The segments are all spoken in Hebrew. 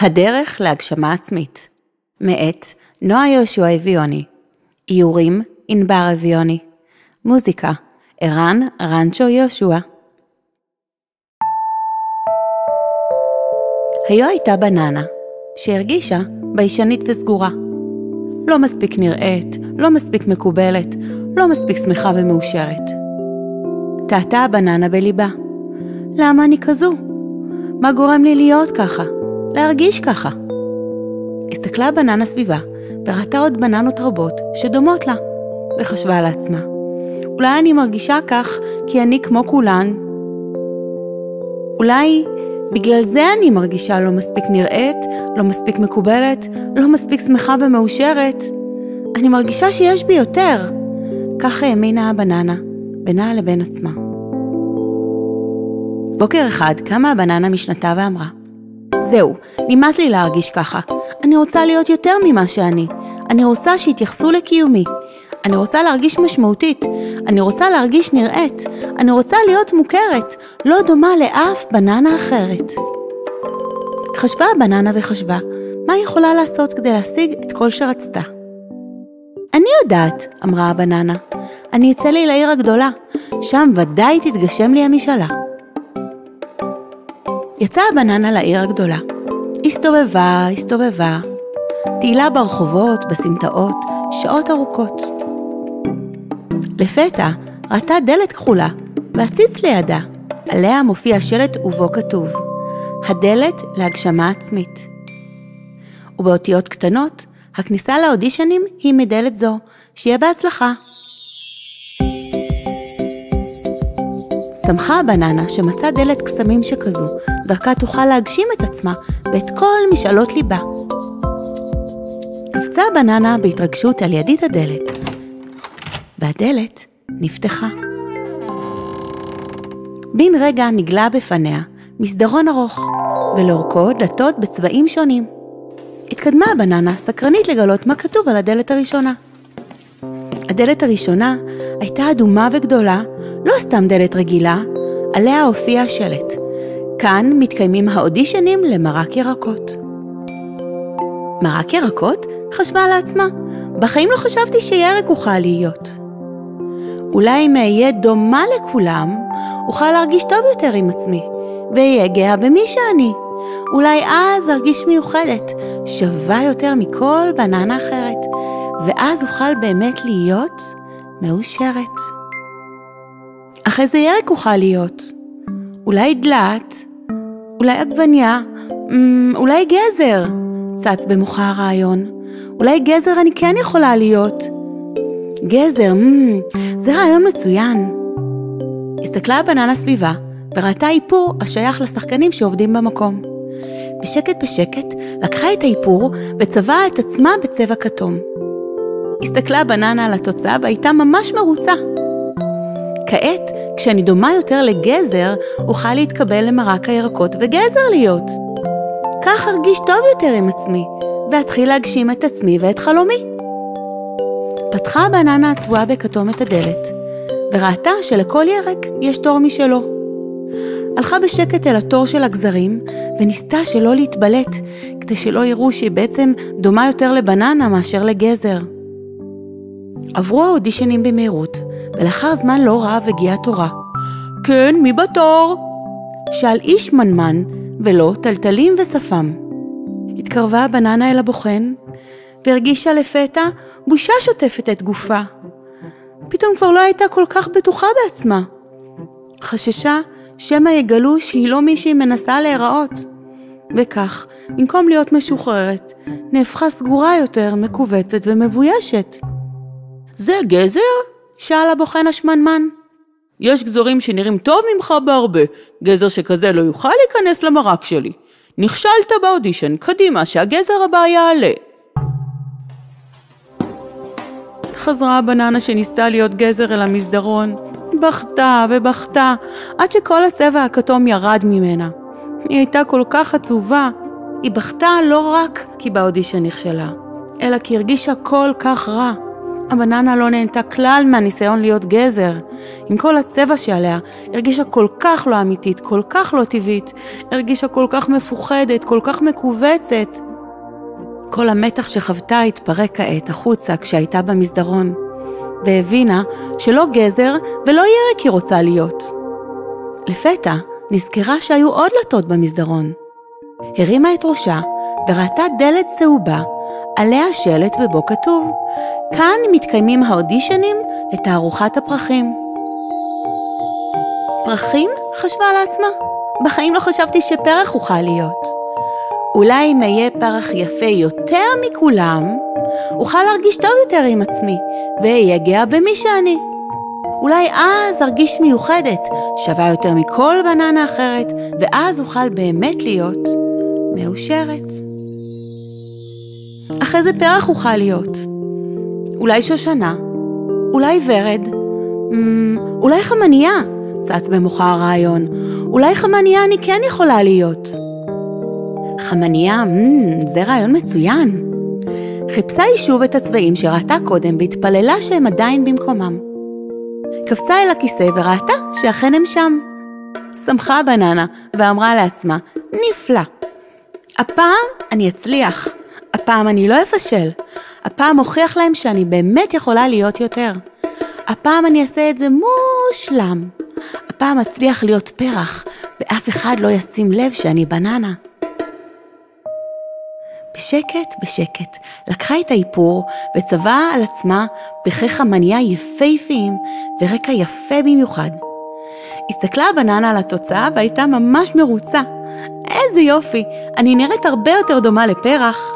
הדרך להגשמה עצמית. מאת נועה יהושע אביוני. איורים ענבר אביוני. מוזיקה ערן רנצ'ו יהושע. היו הייתה בננה שהרגישה ביישנית וסגורה. לא מספיק נראית, לא מספיק מקובלת, לא מספיק שמחה ומאושרת. טעתה הבננה בליבה. למה אני כזו? מה גורם לי להיות ככה? להרגיש ככה? הסתכלה הבננה סביבה וראתה עוד בננות רבות שדומות לה, וחשבה לעצמה. אולי אני מרגישה כך כי אני כמו כולן. אולי בגלל זה אני מרגישה לא מספיק נראית, לא מספיק מקובלת, לא מספיק שמחה ומאושרת. אני מרגישה שיש בי יותר. ככה האמינה הבננה, בינה לבין עצמה. בוקר אחד קמה הבננה משנתה ואמרה, זהו, נמאס לי להרגיש ככה. אני רוצה להיות יותר ממה שאני. אני רוצה שיתייחסו לקיומי. אני רוצה להרגיש משמעותית. אני רוצה להרגיש נראית. אני רוצה להיות מוכרת, לא דומה לאף בננה אחרת. חשבה הבננה וחשבה, מה היא יכולה לעשות כדי להשיג את כל שרצתה? אני יודעת, אמרה הבננה. אני אצא לי לעיר הגדולה. שם ודאי תתגשם לי המשאלה. יצאה הבננה לעיר הגדולה. הסתובבה. תהילה ברחובות, בסמטאות, שעות ארוכות. לפתע ראתה דלת כחולה, והציץ לידה. עליה מופיע שלט ובו כתוב, הדלת להגשמה עצמית. ובאותיות קטנות, הכניסה לאודישנים היא מדלת זו, שיהיה בהצלחה. שמחה הבננה שמצא דלת קסמים שכזו, דרכה תוכל להגשים את עצמה ואת כל משאלות ליבה. קפצה הבננה בהתרגשות על ידית הדלת, והדלת נפתחה. בן רגע נגלה בפניה מסדרון ארוך, ולאורכו דלתות בצבעים שונים. התקדמה הבננה סקרנית לגלות מה כתוב על הדלת הראשונה. הדלת הראשונה הייתה אדומה וגדולה, לא סתם דלת רגילה, עליה הופיע השלט. כאן מתקיימים האודישנים למרק ירקות. מרק ירקות? חשבה לעצמה. בחיים לא חשבתי שירק אוכל להיות. אולי אם אהיה דומה לכולם, אוכל להרגיש טוב יותר עם עצמי, ואהיה גאה במי שאני. אולי אז ארגיש מיוחדת, שווה יותר מכל בננה אחרת, ואז אוכל באמת להיות מאושרת. אך איזה ירק אוכל להיות? אולי דלת? אולי עגבניה? אולי גזר? צץ במוחה הרעיון. אולי גזר אני כן יכולה להיות. גזר, זה רעיון מצוין. הסתכלה הבננה סביבה וראתה איפור השייך לשחקנים שעובדים במקום. בשקט לקחה את האיפור וצבעה את עצמה בצבע כתום. הסתכלה הבננה על התוצאה והייתה ממש מרוצה. כעת, כשאני דומה יותר לגזר, אוכל להתקבל למרק הירקות וגזר להיות. כך ארגיש טוב יותר עם עצמי, ואתחיל להגשים את עצמי ואת חלומי. פתחה הבננה הצבועה בכתום את הדלת, וראתה שלכל ירק יש תור משלו. הלכה בשקט אל התור של הגזרים, וניסתה שלא להתבלט, כדי שלא יראו שהיא בעצם דומה יותר לבננה מאשר לגזר. עברו האודישנים במהירות, ולאחר זמן לא רב הגיעה תורה. כן, מי בתור? שאל איש מנמן, ולא טלטלים ושפם. התקרבה הבננה אל הבוחן, והרגישה לפתע בושה שוטפת את גופה. פתאום כבר לא הייתה כל כך בטוחה בעצמה. חששה שמא יגלו שהיא לא מישהי מנסה להיראות. וכך, במקום להיות משוחררת, נהפכה סגורה יותר, מקובצת ומבוישת. זה גזר? שאל הבוחן השמנמן. יש גזרים שנראים טוב ממך בהרבה. גזר שכזה לא יוכל להיכנס למרק שלי. נכשלת באודישן, קדימה שהגזר הבא יעלה. חזרה הבננה שניסתה להיות גזר אל המסדרון. בכתה, עד שכל הצבע הכתום ירד ממנה. היא הייתה כל כך עצובה. היא בכתה לא רק כי באודישן נכשלה, אלא כי הרגישה כל כך רע. הבננה לא נהנתה כלל מהניסיון להיות גזר. עם כל הצבע שעליה, הרגישה כל כך לא אמיתית, כל כך לא טבעית, הרגישה כל כך מפוחדת, כל כך מקובצת. כל המתח שחוותה התפרק כעת החוצה כשהייתה במסדרון, והבינה שלא גזר ולא ירק היא רוצה להיות. לפתע נזכרה שהיו עוד דלתות במסדרון. הרימה את ראשה וראתה דלת צהובה, עליה שלט ובו כתוב, כאן מתקיימים האודישנים לתערוכת הפרחים. פרחים? חשבה לעצמה. בחיים לא חשבתי שפרח אוכל להיות. אולי אם אהיה פרח יפה יותר מכולם, אוכל להרגיש טוב יותר עם עצמי, ואהיה גאה במי שאני. אולי אז ארגיש מיוחדת, שווה יותר מכל בננה אחרת, ואז אוכל באמת להיות מאושרת. אחרי זה פרח אוכל להיות. אולי שושנה, אולי ורד, אולי חמניה, צץ במוחה הרעיון. אולי חמניה אני כן יכולה להיות. חמניה, זה רעיון מצוין. חיפשה היא שוב את הצבעים שראתה קודם והתפללה שהם עדיין במקומם. קפצה אל הכיסא וראתה שאכן הם שם. שמחה הבננה ואמרה לעצמה, נפלא. הפעם אני אצליח. הפעם אני לא אפשל. הפעם הוכיח להם שאני באמת יכולה להיות יותר. הפעם אני אעשה את זה מושלם. הפעם אצליח להיות פרח, ואף אחד לא ישים לב שאני בננה. בשקט, בשקט, לקחה את האיפור וצבעה על עצמה פרחי חמניה יפהפיים ורקע יפה במיוחד. הסתכלה הבננה על התוצאה והייתה ממש מרוצה. איזה יופי, אני נראית הרבה יותר דומה לפרח.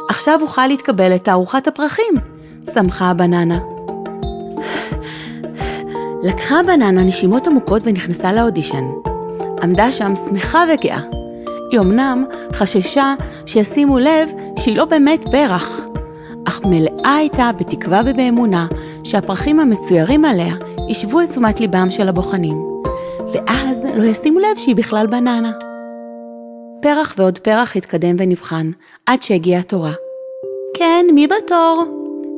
עכשיו אוכל להתקבל את תערוכת הפרחים, שמחה הבננה. לקחה הבננה נשימות עמוקות ונכנסה לאודישן. עמדה שם שמחה וגאה. היא אמנם חששה שישימו לב שהיא לא באמת פרח, אך מלאה הייתה בתקווה ובאמונה שהפרחים המצוירים עליה ישבו את תשומת ליבם של הבוחנים, ואז לא ישימו לב שהיא בכלל בננה. פרח ועוד פרח התקדם ונבחן, עד שהגיעה תורה. כן, מי בתור?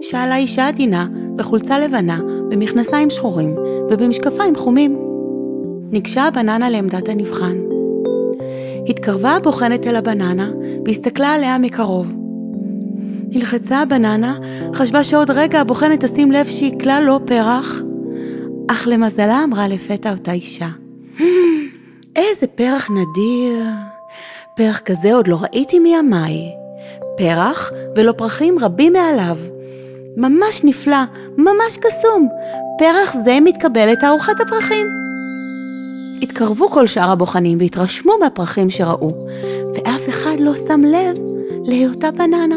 שאלה אישה עדינה בחולצה לבנה, במכנסיים שחורים ובמשקפיים חומים. ניגשה הבננה לעמדת הנבחן. התקרבה הבוחנת אל הבננה והסתכלה עליה מקרוב. נלחצה הבננה, חשבה שעוד רגע הבוחנת תשים לב שהיא כלל לא פרח, אך למזלה אמרה לפתע אותה אישה, איזה פרח נדיר, פרח כזה עוד לא ראיתי מימיי, פרח ולא פרחים רבים מעליו, ממש נפלא, ממש קסום, פרח זה מתקבל לתערוכת הפרחים. התקרבו כל שאר הבוחנים והתרשמו מהפרחים שראו, ואף אחד לא שם לב להיותה בננה.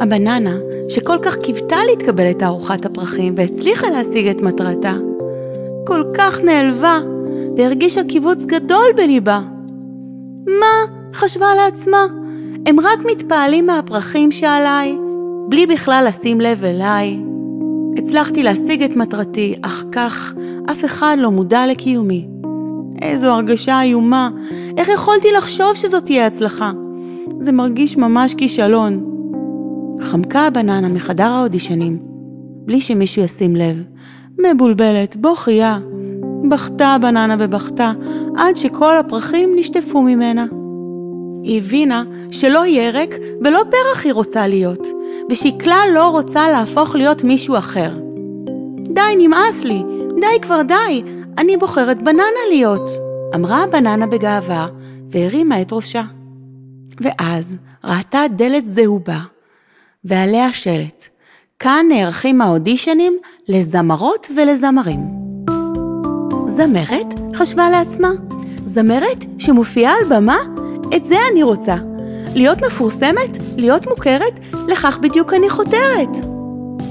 הבננה, שכל כך קיוותה להתקבל לתערוכת הפרחים והצליחה להשיג את מטרתה, כל כך נעלבה והרגישה קיבוץ גדול בליבה. מה? חשבה לעצמה, הם רק מתפעלים מהפרחים שעליי, בלי בכלל לשים לב אליי. הצלחתי להשיג את מטרתי, אך כך אף אחד לא מודע לקיומי. איזו הרגשה איומה, איך יכולתי לחשוב שזאת תהיה הצלחה? זה מרגיש ממש כישלון. חמקה הבננה מחדר האודישנים, בלי שמישהו ישים לב. מבולבלת, בוכייה. בכתה הבננה ובכתה, עד שכל הפרחים נשטפו ממנה. היא הבינה שלא ירק ולא פרח היא רוצה להיות, ושהיא כלל לא רוצה להפוך להיות מישהו אחר. די, נמאס לי, די כבר די, אני בוחרת בננה להיות, אמרה הבננה בגאווה והרימה את ראשה. ואז ראתה דלת זהובה, ועליה שלט, כאן נערכים האודישנים לזמרות ולזמרים. זמרת? חשבה לעצמה. זמרת שמופיעה על במה? את זה אני רוצה. להיות מפורסמת? להיות מוכרת? לכך בדיוק אני חותרת.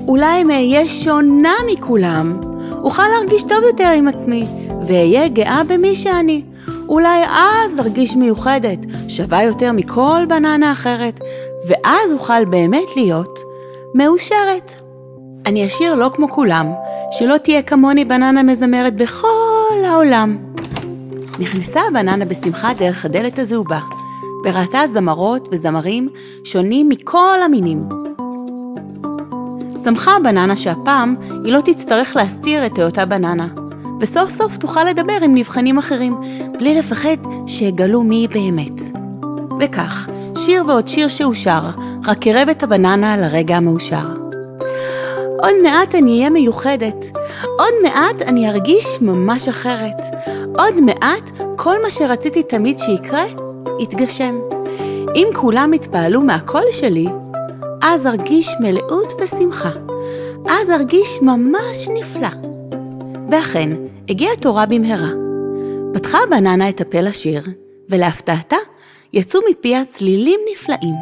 אולי אם אהיה שונה מכולם, אוכל להרגיש טוב יותר עם עצמי, ואהיה גאה במי שאני. אולי אז ארגיש מיוחדת, שווה יותר מכל בננה אחרת, ואז אוכל באמת להיות מאושרת. אני אשיר לא כמו כולם, שלא תהיה כמוני בננה מזמרת בכל העולם. נכנסה הבננה בשמחה דרך הדלת הזהובה, וראתה זמרות וזמרים שונים מכל המינים. שמחה הבננה שהפעם היא לא תצטרך להסתיר את היותה בננה, וסוף סוף תוכל לדבר עם נבחנים אחרים, בלי לפחד שיגלו מי היא באמת. וכך, שיר ועוד שיר שאושר, רק קרב את הבננה לרגע המאושר. עוד מעט אני אהיה מיוחדת, עוד מעט אני ארגיש ממש אחרת, עוד מעט כל מה שרציתי תמיד שיקרה, יתגשם. אם כולם יתפעלו מהקול שלי, אז ארגיש מלאות ושמחה, אז ארגיש ממש נפלא. ואכן, הגיעה תורה במהרה. פתחה הבננה את הפה לשיר, ולהפתעתה יצאו מפיה צלילים נפלאים.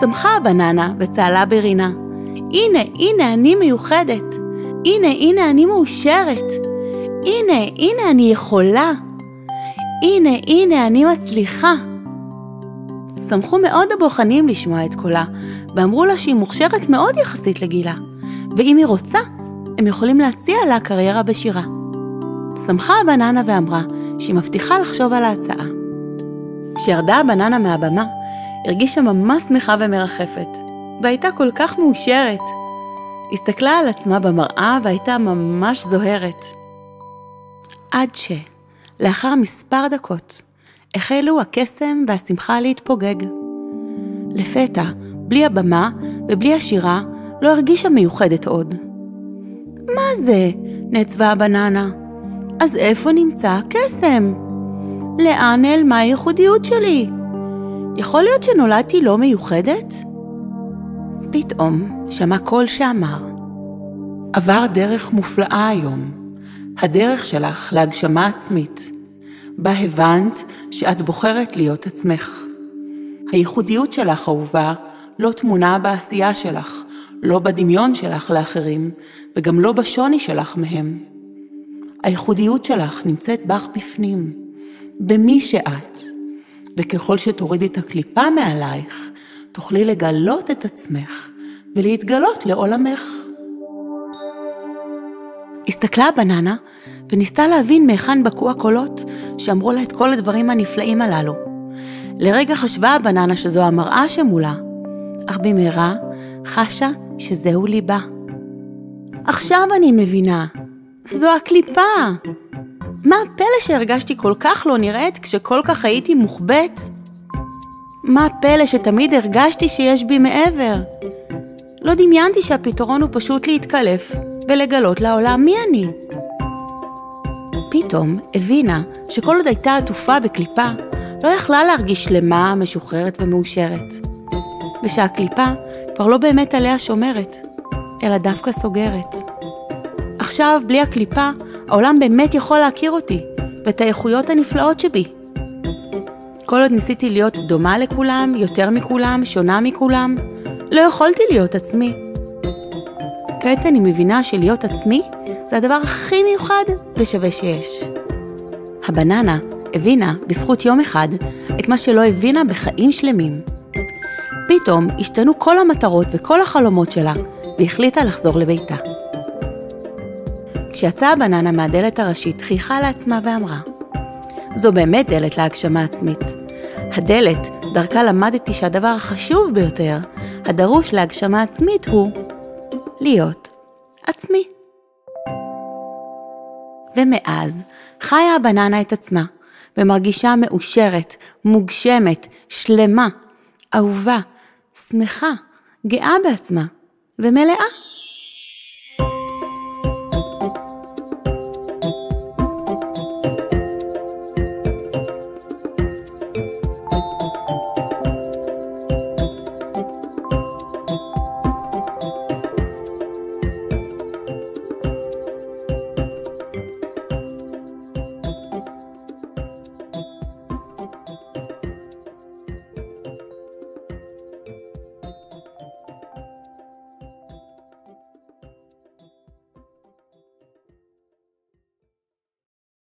שמחה הבננה וצהלה ברינה, הנה, הנה אני מיוחדת, הנה, הנה אני מאושרת, הנה, הנה אני יכולה, הנה, הנה אני מצליחה. שמחו מאוד הבוחנים לשמוע את קולה, ואמרו לה שהיא מוכשרת מאוד יחסית לגילה, ואם היא רוצה, הם יכולים להציע לה קריירה בשירה. שמחה הבננה ואמרה שהיא מבטיחה לחשוב על ההצעה. כשירדה הבננה מהבמה, הרגישה ממש שמחה ומרחפת, והייתה כל כך מאושרת. הסתכלה על עצמה במראה והייתה ממש זוהרת. עד לאחר מספר דקות, החלו הקסם והשמחה להתפוגג. לפתע, בלי הבמה ובלי השירה, לא הרגישה מיוחדת עוד. מה זה? נעצבה הבננה. אז איפה נמצא הקסם? לאן נעלמה הייחודיות שלי? יכול להיות שנולדתי לא מיוחדת? פתאום שמע קול שאמר, עבר דרך מופלאה היום, הדרך שלך להגשמה עצמית, בה הבנת שאת בוחרת להיות עצמך. הייחודיות שלך אהובה לא תמונה בעשייה שלך, לא בדמיון שלך לאחרים, וגם לא בשוני שלך מהם. הייחודיות שלך נמצאת בך בפנים, במי שאת, וככל שתורידי את הקליפה מעלייך, תוכלי לגלות את עצמך ולהתגלות לעולמך. הסתכלה הבננה וניסתה להבין מהיכן בקעו הקולות שאמרו לה את כל הדברים הנפלאים הללו. לרגע חשבה הבננה שזו המראה שמולה, אך במהרה חשה שזהו ליבה. עכשיו אני מבינה, זו הקליפה. מה הפלא שהרגשתי כל כך לא נראית כשכל כך הייתי מוחבט? מה הפלא שתמיד הרגשתי שיש בי מעבר? לא דמיינתי שהפתרון הוא פשוט להתקלף ולגלות לעולם מי אני. פתאום הבינה שכל עוד הייתה עטופה בקליפה, לא יכלה להרגיש שלמה, משוחררת ומאושרת. ושהקליפה כבר לא באמת עליה שומרת, אלא דווקא סוגרת. עכשיו, בלי הקליפה, העולם באמת יכול להכיר אותי, ואת האיכויות הנפלאות שבי. כל עוד ניסיתי להיות דומה לכולם, יותר מכולם, שונה מכולם, לא יכולתי להיות עצמי. כעת אני מבינה שלהיות עצמי זה הדבר הכי מיוחד ושווה שיש. הבננה הבינה בזכות יום אחד את מה שלא הבינה בחיים שלמים. פתאום השתנו כל המטרות וכל החלומות שלה, והחליטה לחזור לביתה. כשיצאה הבננה מהדלת הראשית, חייכה לעצמה ואמרה, זו באמת דלת להגשמה עצמית. הדלת, דרכה למדתי שהדבר החשוב ביותר, הדרוש להגשמה עצמית הוא להיות עצמי. ומאז חיה הבננה את עצמה, ומרגישה מאושרת, מוגשמת, שלמה, אהובה, שמחה, גאה בעצמה, ומלאה.